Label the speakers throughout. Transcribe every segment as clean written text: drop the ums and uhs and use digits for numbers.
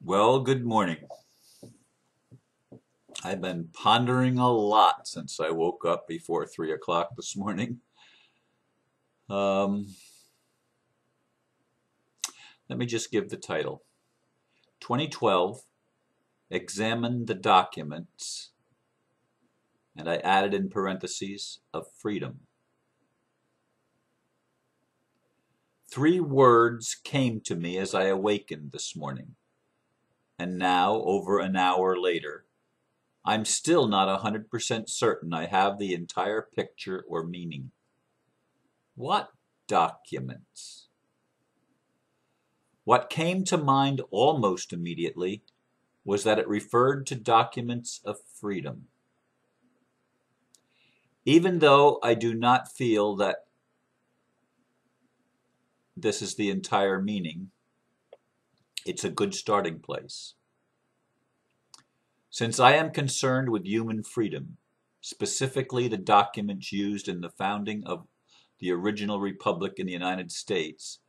Speaker 1: Well, good morning. I've been pondering a lot since I woke up before 3 o'clock this morning. Um, Let me just give the title. 2012, Examine the Documents, and I added in parentheses, of freedom. 3 words came to me as I awakened this morning, and now, over an hour later, I'm still not 100% certain I have the entire picture or meaning. What documents? What came to mind almost immediately was that it referred to documents of freedom. Even though I do not feel that this is the entire meaning, it's a good starting place. Since I am concerned with human freedom, specifically the documents used in the founding of the original republic in the United States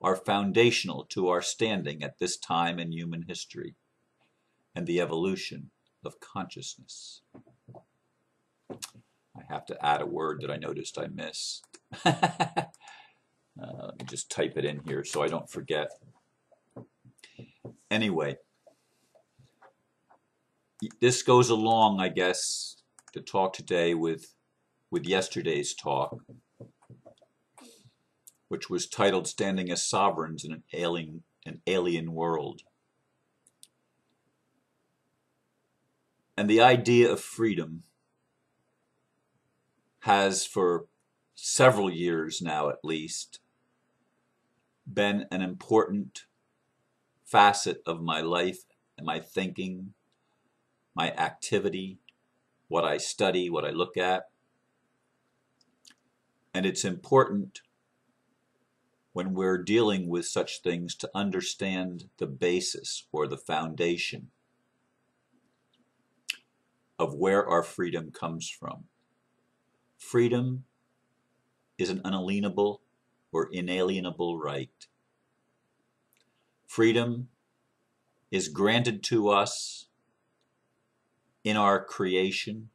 Speaker 1: are foundational to our standing at this time in human history and the evolution of consciousness. I have to add a word that I noticed I missed. Let me just type it in here so I don't forget. Anyway, this goes along, I guess, to talk today with yesterday's talk, which was titled Standing as Sovereigns in an Alien World. And the idea of freedom has, for several years now at least, been an important facet of my life and my thinking, my activity, what I study, what I look at. And it's important when we're dealing with such things to understand the basis or the foundation of where our freedom comes from. Freedom is an unalienable or inalienable right. Freedom is granted to us in our creation,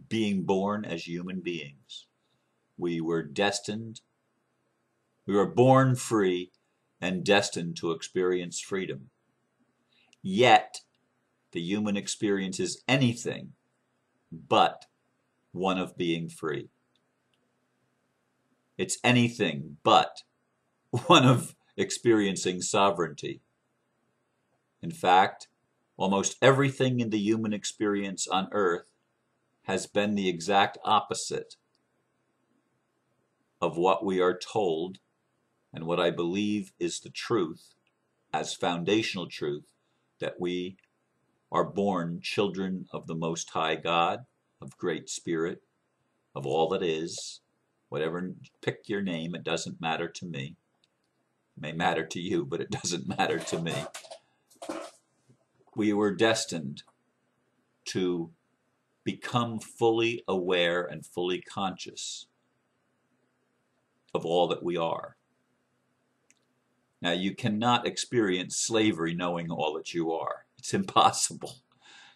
Speaker 1: being born as human beings. We were born free and destined to experience freedom. Yet, the human experience is anything but one of being free. It's anything but one of experiencing sovereignty. In fact, almost everything in the human experience on earth has been the exact opposite of what we are told and what I believe is the truth, as foundational truth, that we are born children of the Most High God, of Great Spirit, of all that is, whatever, pick your name, it doesn't matter to me. It may matter to you, but it doesn't matter to me. We were destined to become fully aware and fully conscious of all that we are. Now, you cannot experience slavery knowing all that you are. It's impossible.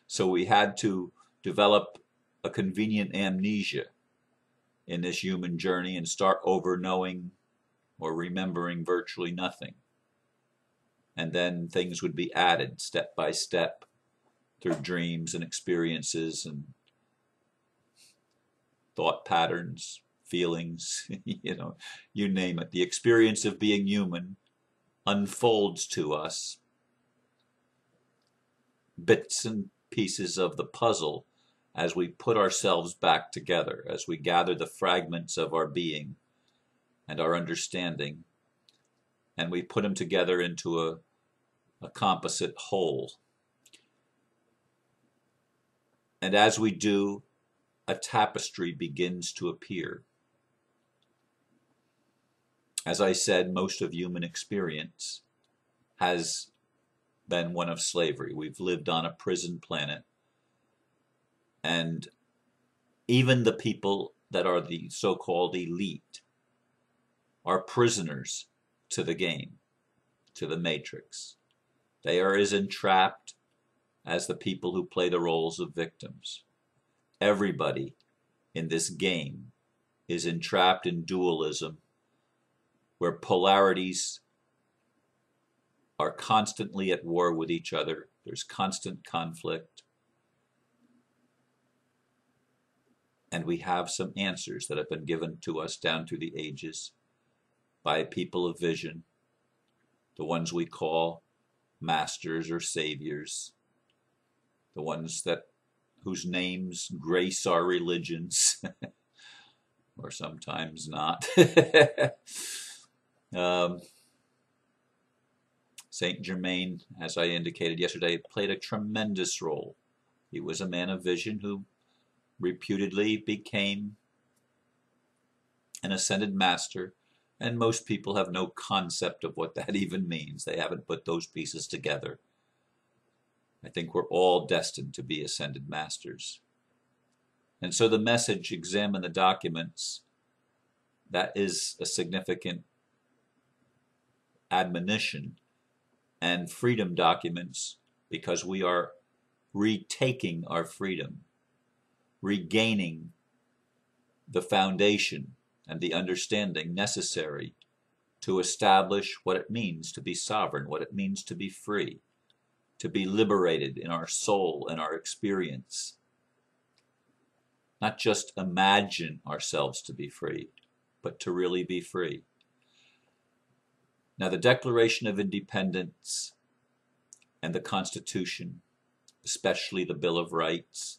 Speaker 1: So we had to develop a convenient amnesia in this human journey and start over knowing or remembering virtually nothing. And then things would be added step by step through dreams and experiences and thought patterns, feelings, you name it. The experience of being human unfolds to us bits and pieces of the puzzle as we put ourselves back together, as we gather the fragments of our being and our understanding, and we put them together into a composite whole. And as we do, a tapestry begins to appear. As I said, most of human experience has been one of slavery. We've lived on a prison planet. And even the people that are the so-called elite are prisoners to the game, to the matrix. They are as entrapped as the people who play the roles of victims. Everybody in this game is entrapped in dualism, where polarities are constantly at war with each other. There's constant conflict. And we have some answers that have been given to us down through the ages by people of vision, the ones we call masters or saviors, the ones whose names grace our religions, or sometimes not. Saint Germain, as I indicated yesterday, played a tremendous role. He was a man of vision who reputedly became an ascended master, and most people have no concept of what that even means. They haven't put those pieces together. I think we're all destined to be ascended masters. And so the message, examine the documents, that is a significant admonition. And freedom documents, because we are retaking our freedom, regaining the foundation and the understanding necessary to establish what it means to be sovereign, what it means to be free, to be liberated in our soul and our experience. Not just imagine ourselves to be free, but to really be free. Now, the Declaration of Independence and the Constitution, especially the Bill of Rights,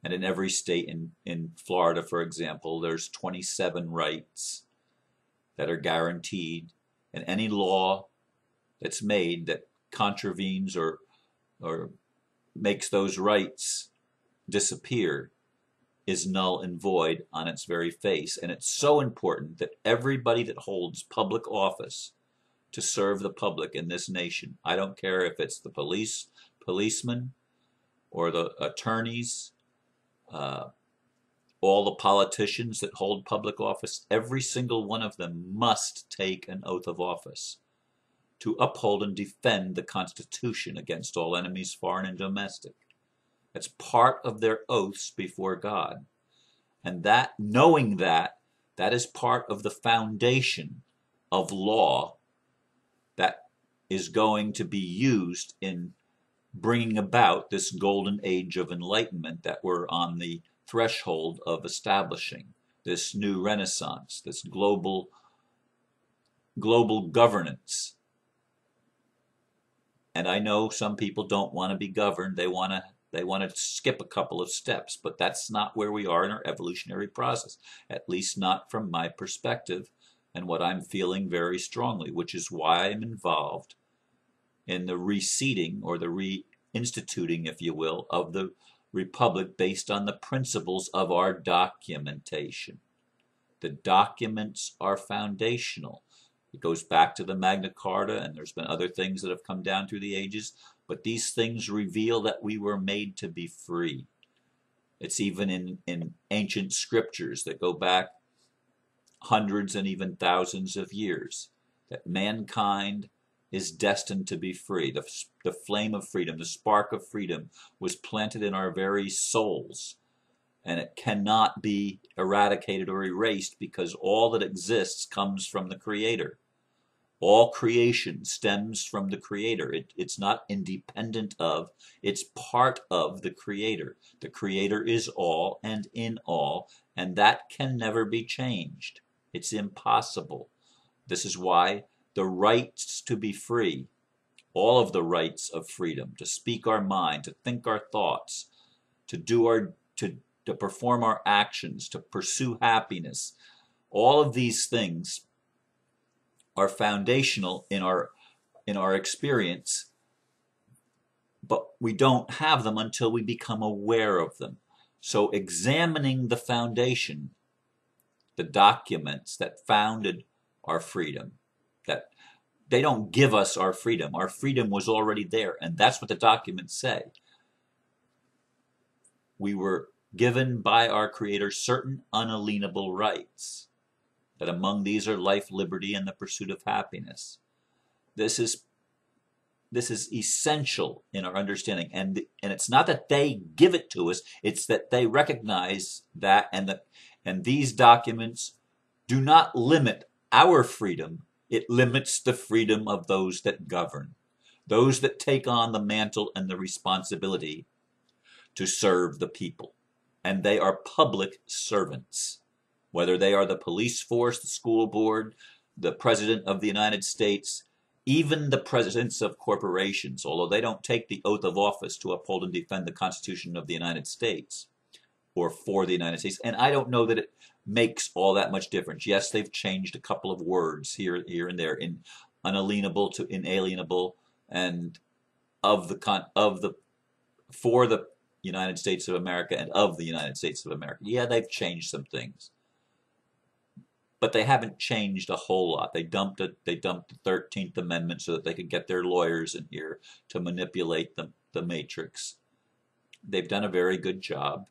Speaker 1: and in every state, in Florida, for example, there's 27 rights that are guaranteed, and any law that's made that contravenes or makes those rights disappear is null and void on its very face. And it's so important that everybody that holds public office to serve the public in this nation, I don't care if it's the policemen, or the attorneys, all the politicians that hold public office, every single one of them must take an oath of office to uphold and defend the Constitution against all enemies, foreign and domestic. It's part of their oaths before God. And that, knowing that is part of the foundation of law that is going to be used in bringing about this golden age of enlightenment that we're on the threshold of establishing, this new renaissance, this global governance. And I know some people don't want to be governed. They want to skip a couple of steps, but that's not where we are in our evolutionary process, at least not from my perspective and what I'm feeling very strongly, which is why I'm involved in the reseating, or the reinstituting, if you will, of the republic based on the principles of our documentation. The documents are foundational. It goes back to the Magna Carta, and there's been other things that have come down through the ages, but these things reveal that we were made to be free. It's even in ancient scriptures that go back hundreds and even thousands of years, that mankind is destined to be free. The flame of freedom, the spark of freedom was planted in our very souls, and it cannot be eradicated or erased, because all that exists comes from the Creator. All creation stems from the Creator. It's not independent of, it's part of the Creator. The Creator is all and in all, and that can never be changed. It's impossible. This is why the rights to be free, all of the rights of freedom, to speak our mind, to think our thoughts, to perform our actions, to pursue happiness, all of these things are foundational in our experience, but we don't have them until we become aware of them. So examining the foundation, the documents that founded our freedom, that they don't give us our freedom. Our freedom was already there, and that's what the documents say. We were given by our Creator certain unalienable rights, that among these are life, liberty, and the pursuit of happiness. This is this is essential in our understanding, and it's not that they give it to us, it's that they recognize that, and these documents do not limit our freedom, it limits the freedom of those that govern, those that take on the mantle and the responsibility to serve the people. And they are public servants, whether they are the police force, the school board, the president of the United States, even the presidents of corporations, although they don't take the oath of office to uphold and defend the Constitution of the United States or for the United States. And I don't know that it makes all that much difference. Yes, they've changed a couple of words here and there, in unalienable to inalienable, and for the United States of America and of the United States of America. Yeah, they've changed some things, but they haven't changed a whole lot. They dumped the 13th Amendment so that they could get their lawyers in here to manipulate the matrix. They've done a very good job.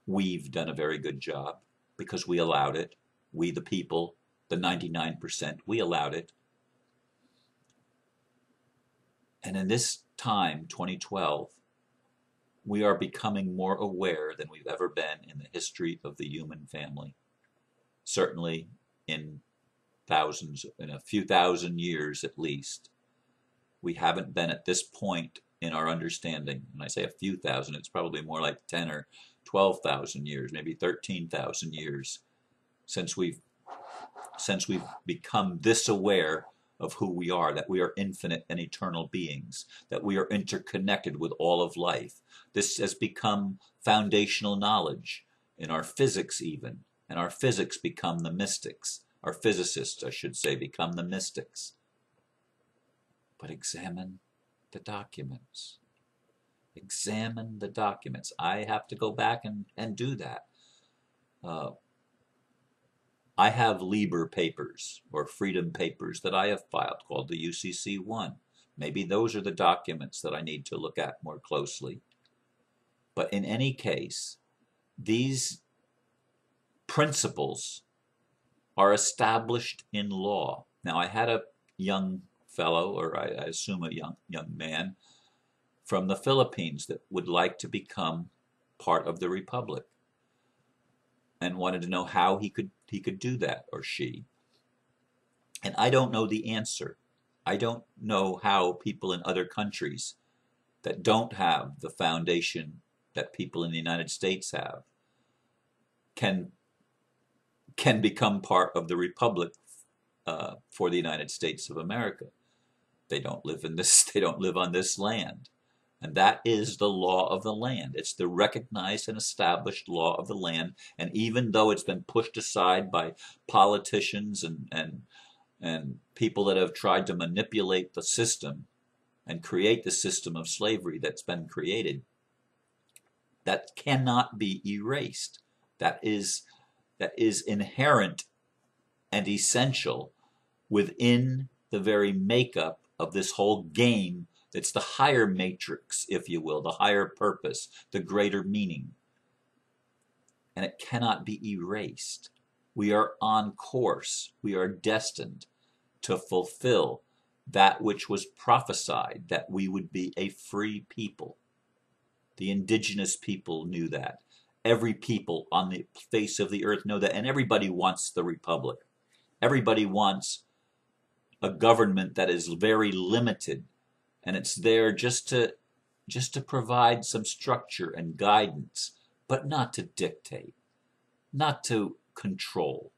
Speaker 1: We've done a very good job because we allowed it. We, the people, the 99%, we allowed it. And in this time, 2012, we are becoming more aware than we've ever been in the history of the human family. Certainly in a few thousand years at least. We haven't been at this point in our understanding. When I say a few thousand, it's probably more like 10 or 12,000 years, maybe 13,000 years since we've become this aware of who we are, that we are infinite and eternal beings, that we are interconnected with all of life. This has become foundational knowledge in our physics even, and our physics become the mystics. Our physicists, I should say, become the mystics. But examine the documents. Examine the documents. I have to go back and do that. I have Liber papers or Freedom papers that I have filed called the UCC-1. Maybe those are the documents that I need to look at more closely. But in any case, these principles are established in law. Now, I had a young fellow, or I assume a young man, from the Philippines that would like to become part of the Republic and wanted to know how he could do that, or she. And I don't know the answer. I don't know how people in other countries that don't have the foundation that people in the United States have can become part of the Republic for the United States of America. They don't live in this. They don't live on this land. And that is the law of the land. It's the recognized and established law of the land. And even though it's been pushed aside by politicians and people that have tried to manipulate the system and create the system of slavery that's been created, that cannot be erased. That is inherent and essential within the very makeup of this whole game. It's the higher matrix, if you will, the higher purpose, the greater meaning. And it cannot be erased. We are on course. We are destined to fulfill that which was prophesied, that we would be a free people. The indigenous people knew that. Every people on the face of the earth know that. And everybody wants the Republic. Everybody wants a government that is very limited. And it's there just to provide some structure and guidance, but not to dictate, not to control.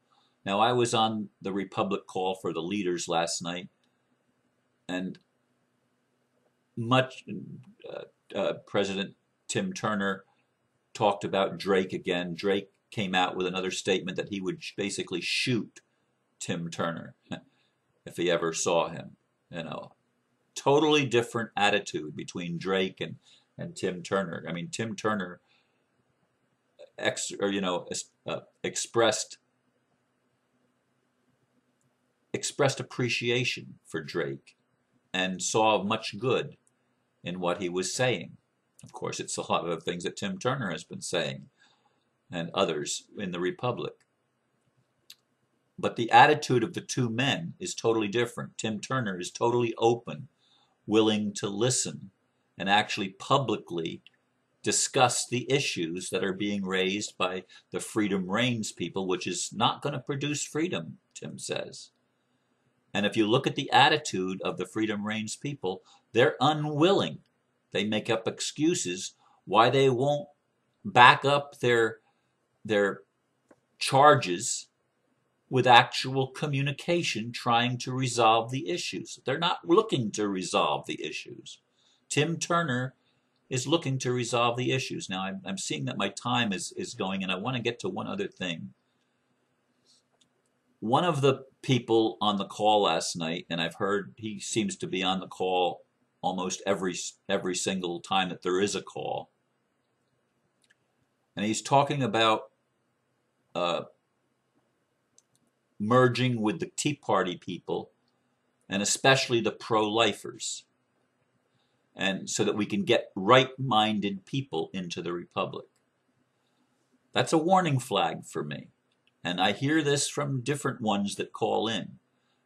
Speaker 1: Now, I was on the Republic call for the leaders last night, and President Tim Turner talked about Drake again. Drake came out with another statement that he would basically shoot Tim Turner if he ever saw him, Totally different attitude between Drake and Tim Turner. I mean, Tim Turner expressed appreciation for Drake and saw much good in what he was saying. Of course, it's a lot of things that Tim Turner has been saying and others in the Republic. But the attitude of the two men is totally different. Tim Turner is totally open willing to listen and actually publicly discuss the issues that are being raised by the Freedom Reigns people, which is not going to produce freedom, Tim says. And if you look at the attitude of the Freedom Reigns people, they're unwilling. They make up excuses why they won't back up their charges with actual communication trying to resolve the issues. They're not looking to resolve the issues. Tim Turner is looking to resolve the issues. Now, I'm seeing that my time is going, and I want to get to one other thing. One of the people on the call last night, and I've heard he seems to be on the call almost every single time that there is a call, and he's talking about merging with the Tea Party people, and especially the pro-lifers, and so that we can get right-minded people into the Republic. That's a warning flag for me. And I hear this from different ones that call in.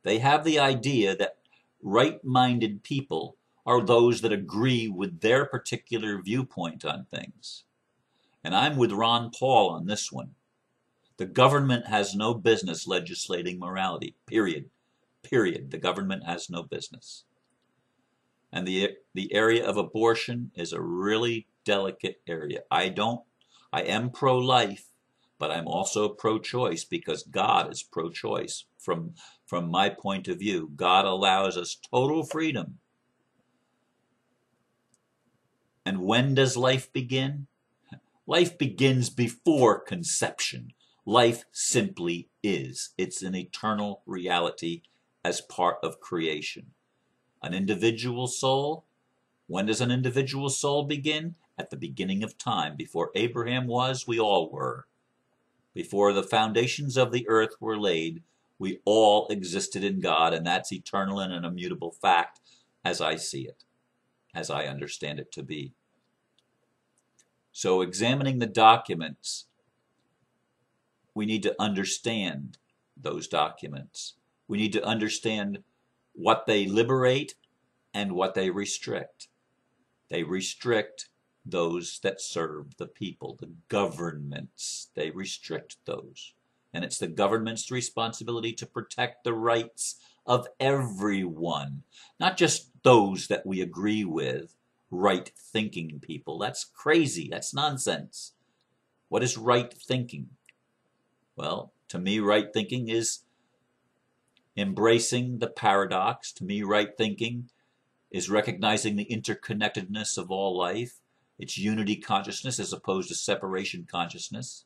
Speaker 1: They have the idea that right-minded people are those that agree with their particular viewpoint on things. And I'm with Ron Paul on this one. The government has no business legislating morality, period. Period. The government has no business. And the area of abortion is a really delicate area. I am pro-life, but I'm also pro-choice because God is pro-choice. From my point of view, God allows us total freedom. And when does life begin? Life begins before conception. Life simply is. It's an eternal reality as part of creation. An individual soul, when does an individual soul begin? At the beginning of time. Before Abraham was, we all were. Before the foundations of the earth were laid, we all existed in God, and that's eternal and an immutable fact as I see it, as I understand it to be. So examining the documents, we need to understand those documents. We need to understand what they liberate and what they restrict. They restrict those that serve the people, the governments. They restrict those. And it's the government's responsibility to protect the rights of everyone, not just those that we agree with, right-thinking people. That's crazy. That's nonsense. What is right thinking? Well, to me, right thinking is embracing the paradox. To me, right thinking is recognizing the interconnectedness of all life. It's unity consciousness as opposed to separation consciousness.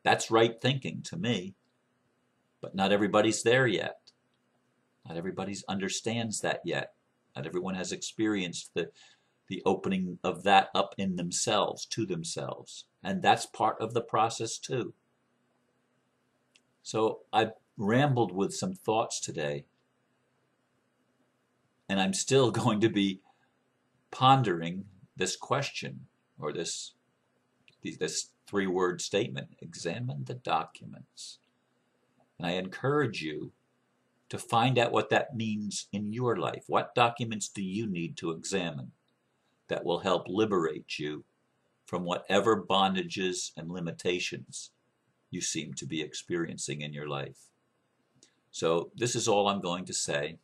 Speaker 1: That's right thinking to me. But not everybody's there yet. Not everybody understands that yet. Not everyone has experienced the opening of that up in themselves, to themselves. And that's part of the process too. So I've rambled with some thoughts today. And I'm still going to be pondering this question, or this three-word statement: examine the documents. And I encourage you to find out what that means in your life. What documents do you need to examine that will help liberate you from whatever bondages and limitations you seem to be experiencing in your life? So this is all I'm going to say.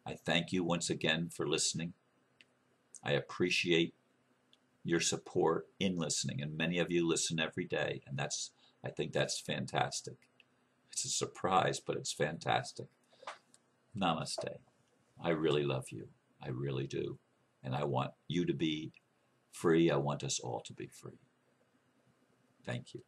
Speaker 1: I thank you once again for listening. I appreciate your support in listening, and many of you listen every day, and I think that's fantastic. It's a surprise, but it's fantastic. Namaste. I really love you. I really do. And I want you to be free. I want us all to be free. Thank you.